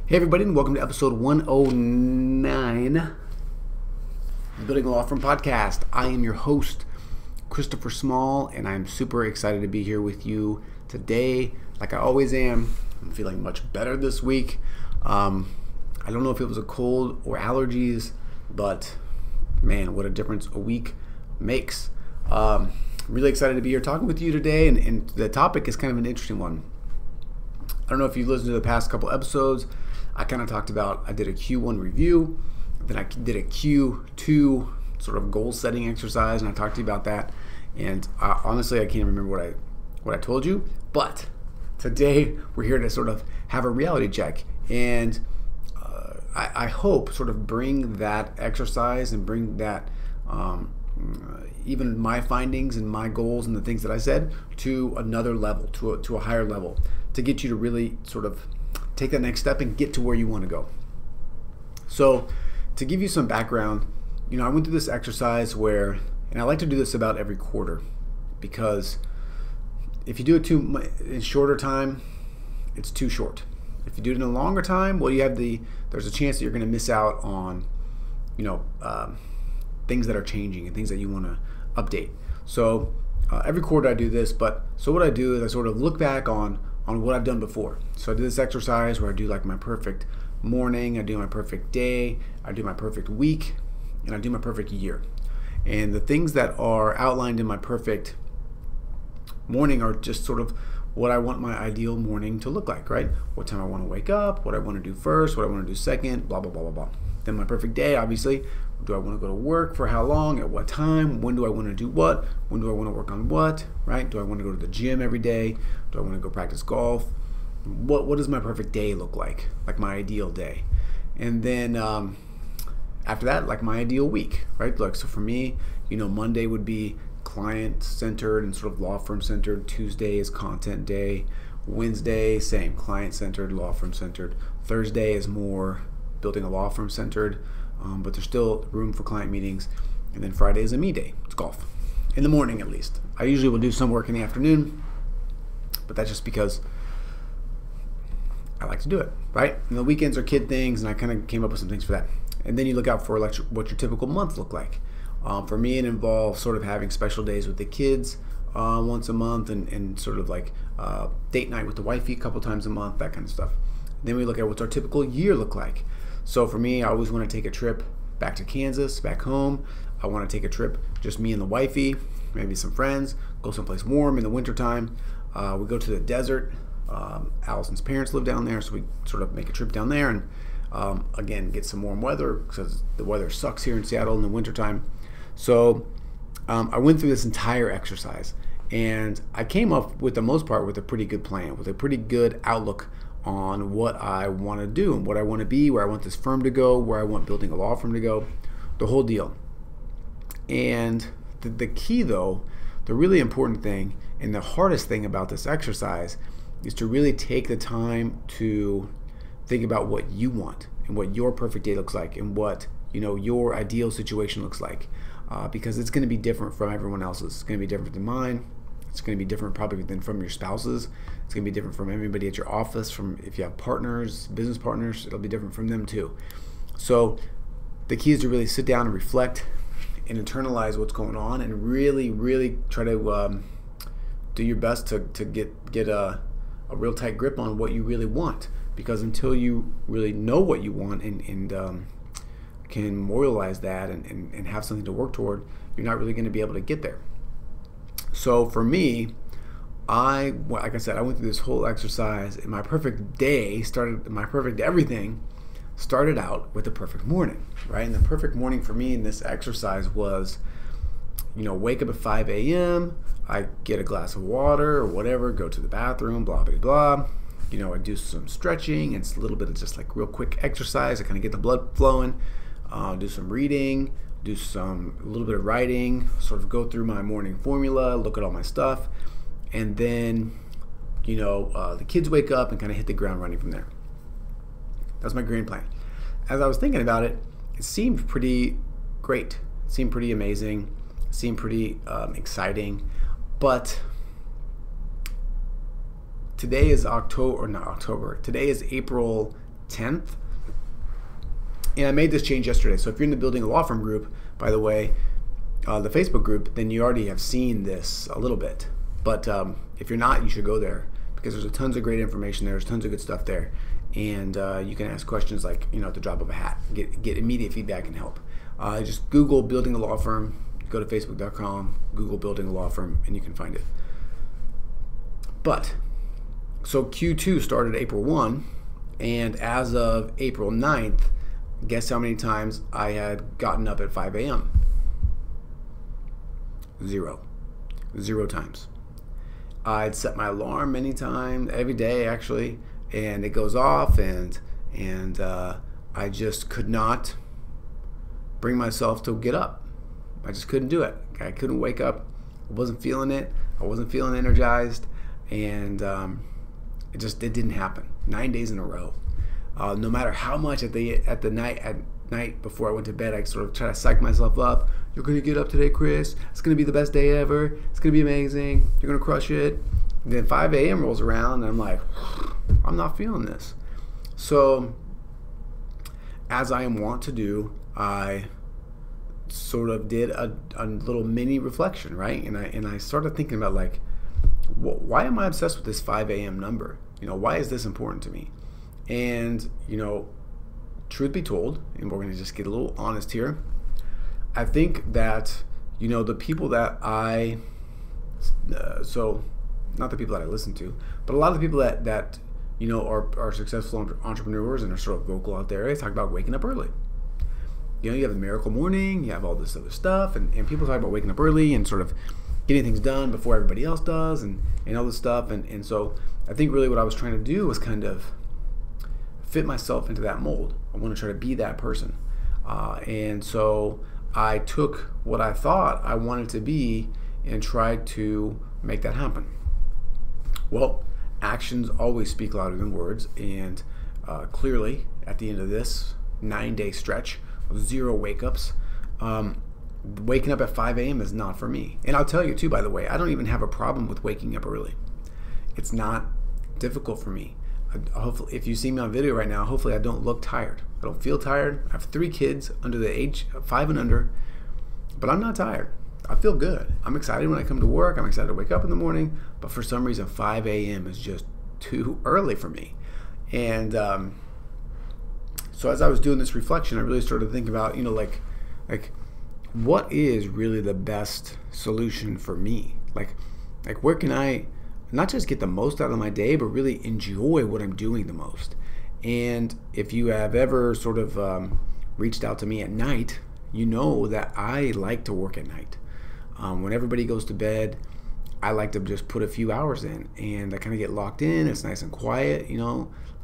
Hey everybody, and welcome to episode 109 of the Building a Law Firm podcast. I am your host, Christopher Small, and I'm super excited to be here with you today. Like I always am, I'm feeling much better this week. I don't know if it was a cold or allergies, but man, what a difference a week makes. Really excited to be here talking with you today, and the topic is kind of an interesting one. I don't know if you've listened to the past couple episodes. I kind of talked about, I did a Q1 review, then I did a Q2 sort of goal setting exercise, and I talked to you about that. And honestly, I can't remember what I told you, but today we're here to sort of have a reality check. And I hope sort of bring that exercise and bring that even my findings and my goals and the things that I said to another level, to a higher level, to get you to really sort of take that next step and get to where you want to go. So to give you some background, I went through this exercise where, and I like to do this about every quarter, because if you do it in shorter time, it's too short. If you do it in a longer time, well, there's a chance that you're going to miss out on, things that are changing and things that you want to update. So every quarter I do this, so what I do is I sort of look back on what I've done before. So I do this exercise where I do like my perfect morning, I do my perfect day, I do my perfect week, and I do my perfect year. And the things that are outlined in my perfect morning are just sort of what I want my ideal morning to look like, right? What time I want to wake up, what I want to do first, what I want to do second, blah, blah, blah, blah, blah. Then my perfect day, obviously, do I want to go to work, for how long, at what time, when do I want to do what, when do I want to work on what, right? Do I want to go to the gym every day? Do I want to go practice golf? What does my perfect day look like my ideal day? And then after that, like my ideal week, right? Like, so for me, Monday would be client-centered and sort of law firm-centered. Tuesday is content day. Wednesday, same, client-centered, law firm-centered. Thursday is more building a law firm-centered, but there's still room for client meetings. And then Friday is a me day. It's golf. In the morning, at least. I usually will do some work in the afternoon, but that's just because I like to do it, right? And the weekends are kid things, and I kind of came up with some things for that. And then you look out for what your typical month look like. For me, it involves sort of having special days with the kids once a month, and sort of like date night with the wifey a couple times a month, that kind of stuff. Then we look at what's our typical year look like. So for me, I always want to take a trip back to Kansas, back home. I want to take a trip, just me and the wifey, maybe some friends, go someplace warm in the wintertime. We go to the desert. Allison's parents live down there, so we sort of make a trip down there and again, get some warm weather, because the weather sucks here in Seattle in the wintertime. So I went through this entire exercise, and I came up, with the most part, with a pretty good plan, with a pretty good outlook on what I want to do and what I want to be, where I want this firm to go, where I want building a law firm to go, the whole deal. And the key, though, the really important thing and the hardest thing about this exercise is to really take the time to think about what you want and what your perfect day looks like, and what your ideal situation looks like, because it's going to be different from everyone else's. It's going to be different than mine. It's going to be different probably than from your spouses. It's going to be different from everybody at your office. From if you have partners, business partners, it'll be different from them too. So the key is to really sit down and reflect and internalize what's going on, and really, really try to do your best to get a real tight grip on what you really want. Because until you really know what you want and can memorialize that and have something to work toward, you're not really going to be able to get there. So for me, like I said, I went through this whole exercise, and my perfect everything started out with the perfect morning, right? And the perfect morning for me in this exercise was, wake up at 5 a.m., I get a glass of water or whatever, go to the bathroom, blah, blah, blah. I do some stretching. It's a little bit of just like real quick exercise. I kind of get the blood flowing, do some reading, do a little bit of writing, sort of go through my morning formula, look at all my stuff. And then, the kids wake up and kind of hit the ground running from there. That's my grand plan. As I was thinking about it, it seemed pretty great. It seemed pretty amazing. It seemed pretty exciting. But today is April 10th. And I made this change yesterday. So if you're in the Building a Law Firm group, by the way, the Facebook group, then you already have seen this a little bit. But if you're not, you should go there because there's tons of great information there. There's tons of good stuff there. And you can ask questions like, at the drop of a hat, get immediate feedback and help. Just Google Building a Law Firm, go to facebook.com, Google Building a Law Firm, and you can find it. But, so Q2 started April 1, and as of April 9th, guess how many times I had gotten up at 5 a.m.? 0 times. I'd set my alarm many times, every day actually, and it goes off, and I just could not bring myself to get up. I just couldn't do it. I couldn't wake up. I wasn't feeling it. I wasn't feeling energized, and it didn't happen. 9 days in a row. No matter how much at night before I went to bed, I sort of try to psych myself up. You're gonna get up today, Chris. It's gonna be the best day ever. It's gonna be amazing. You're gonna crush it. And then 5 a.m. rolls around, and I'm like, I'm not feeling this. So, as I am wont to do, I sort of did a little mini reflection, right? And I started thinking about, like, why am I obsessed with this 5 a.m. number? Why is this important to me? And, truth be told, and we're going to just get a little honest here, I think that, the people that so not the people that I listen to, but a lot of the people that are successful entrepreneurs and are sort of vocal out there, they talk about waking up early. You have the miracle morning, you have all this other stuff, and people talk about waking up early and sort of getting things done before everybody else does and all this stuff. And so I think really what I was trying to do was kind of fit myself into that mold. I want to try to be that person. And so I took what I thought I wanted to be and tried to make that happen. Well, actions always speak louder than words, and clearly at the end of this 9-day stretch, 0 wake-ups, waking up at 5 a.m. is not for me. And I'll tell you too, by the way, I don't even have a problem with waking up early. It's not difficult for me. Hopefully, if you see me on video right now, hopefully I don't look tired. I don't feel tired. I have 3 kids under the age of 5 and under, but I'm not tired. I feel good. I'm excited when I come to work. I'm excited to wake up in the morning, but for some reason 5 a.m. is just too early for me. And so as I was doing this reflection, I really started thinking about, like what is really the best solution for me? Like where can I not just get the most out of my day, but really enjoy what I'm doing the most? And if you have ever sort of reached out to me at night, you know that I like to work at night. When everybody goes to bed, I like to just put a few hours in, and I kind of get locked in. It's nice and quiet,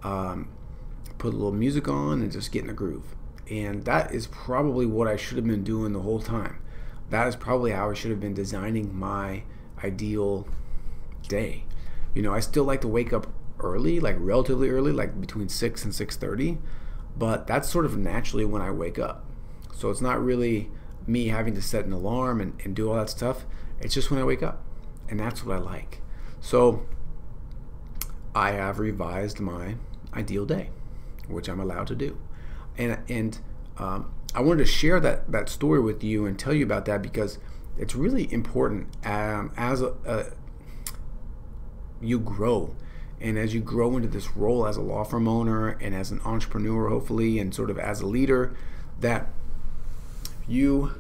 put a little music on and just get in a groove. And that is probably what I should have been doing the whole time. That is probably how I should have been designing my ideal day. I still like to wake up early, like relatively early, like between 6 and 6:30, but that's sort of naturally when I wake up. So it's not really me having to set an alarm and do all that stuff. It's just when I wake up, and that's what I like. So I have revised my ideal day, which I'm allowed to do. And I wanted to share that story with you and tell you about that because it's really important as you grow. And as you grow into this role as a law firm owner and as an entrepreneur, hopefully, and sort of as a leader, that you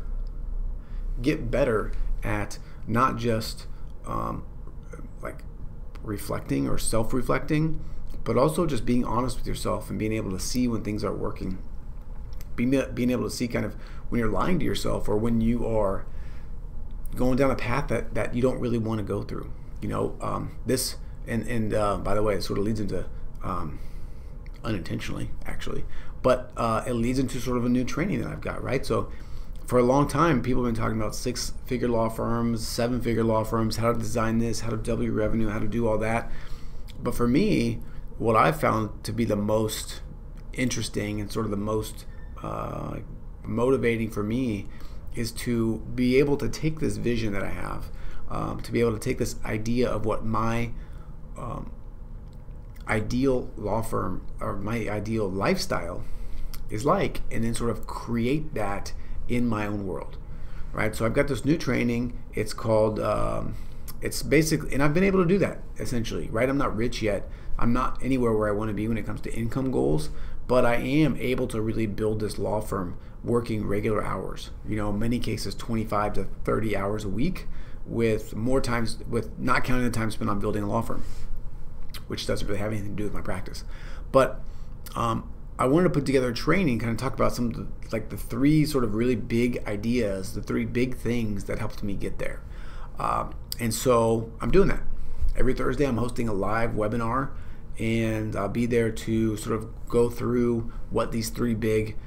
get better at not just like reflecting or self-reflecting, but also just being honest with yourself and being able to see when things aren't working. Being able to see kind of when you're lying to yourself or when you are going down a path that you don't really want to go through. This and by the way, it sort of leads into unintentionally actually, but it leads into sort of a new training that I've got, right? So for a long time, people have been talking about 6-figure law firms, 7-figure law firms, how to design this, how to double your revenue, how to do all that. But for me, what I've found to be the most interesting and sort of the most motivating for me is to be able to take this vision that I have, to be able to take this idea of what my ideal law firm or my ideal lifestyle is like, and then sort of create that in my own world, right? So I've got this new training. It's called, it's basically, and I've been able to do that essentially, right? I'm not rich yet. I'm not anywhere where I want to be when it comes to income goals, but I am able to really build this law firm working regular hours, in many cases 25 to 30 hours a week, with more times, with not counting the time spent on building a law firm, which doesn't really have anything to do with my practice. But I wanted to put together a training, kind of talk about some of the three sort of really big ideas, the three big things that helped me get there. And so I'm doing that. Every Thursday I'm hosting a live webinar, and I'll be there to sort of go through what these three big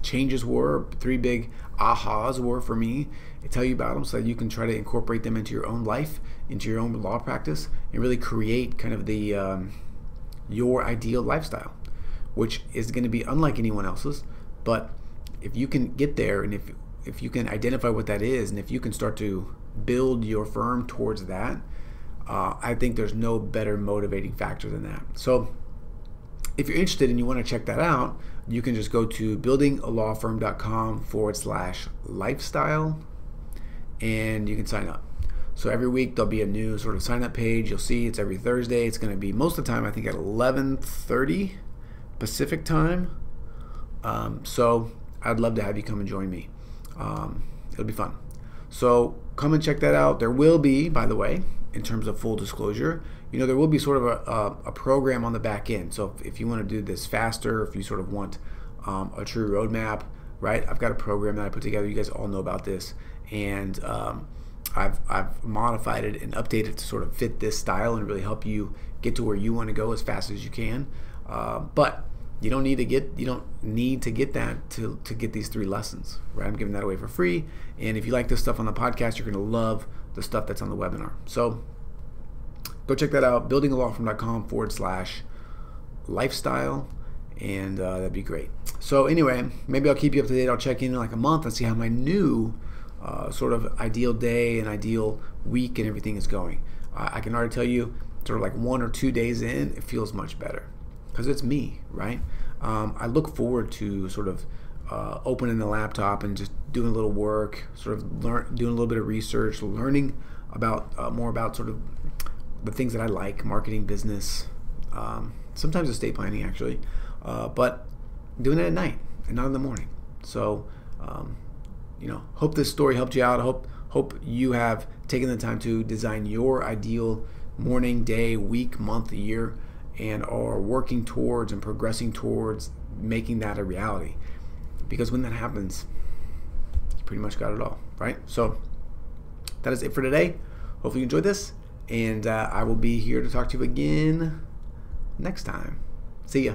changes were, three big ahas were for me, and tell you about them so that you can try to incorporate them into your own life, into your own law practice, and really create kind of the your ideal lifestyle, which is going to be unlike anyone else's. But if you can get there, and if you can identify what that is, and if you can start to build your firm towards that, I think there's no better motivating factor than that. So if you're interested and you want to check that out, you can just go to buildingalawfirm.com/lifestyle, and you can sign up. So every week there'll be a new sort of sign up page. You'll see it's every Thursday. It's going to be most of the time, I think, at 11:30 Pacific time. So I'd love to have you come and join me. It'll be fun. So come and check that out. There will be, by the way, in terms of full disclosure, there will be sort of a program on the back end. So if you want to do this faster, if you sort of want a true roadmap, right? I've got a program that I put together. You guys all know about this, and I've modified it and updated it to sort of fit this style and really help you get to where you want to go as fast as you can. But you don't need to get that to get these three lessons, right? I'm giving that away for free. And if you like this stuff on the podcast, you're going to love the stuff that's on the webinar. So go check that out, buildingalawfirm.com/lifestyle, and that'd be great. So anyway, maybe I'll keep you up to date. I'll check in like a month and see how my new sort of ideal day and ideal week and everything is going. I can already tell you, sort of like 1 or 2 days in, it feels much better because it's me, right? I look forward to sort of opening the laptop and just doing a little work, sort of doing a little bit of research, learning about more about sort of the things that I like, marketing, business, sometimes estate planning actually, but doing it at night and not in the morning. So hope this story helped you out. Hope you have taken the time to design your ideal morning, day, week, month, year, and are working towards and progressing towards making that a reality. Because when that happens, you pretty much got it all, right? So that is it for today. Hopefully you enjoyed this, and I will be here to talk to you again next time. See ya.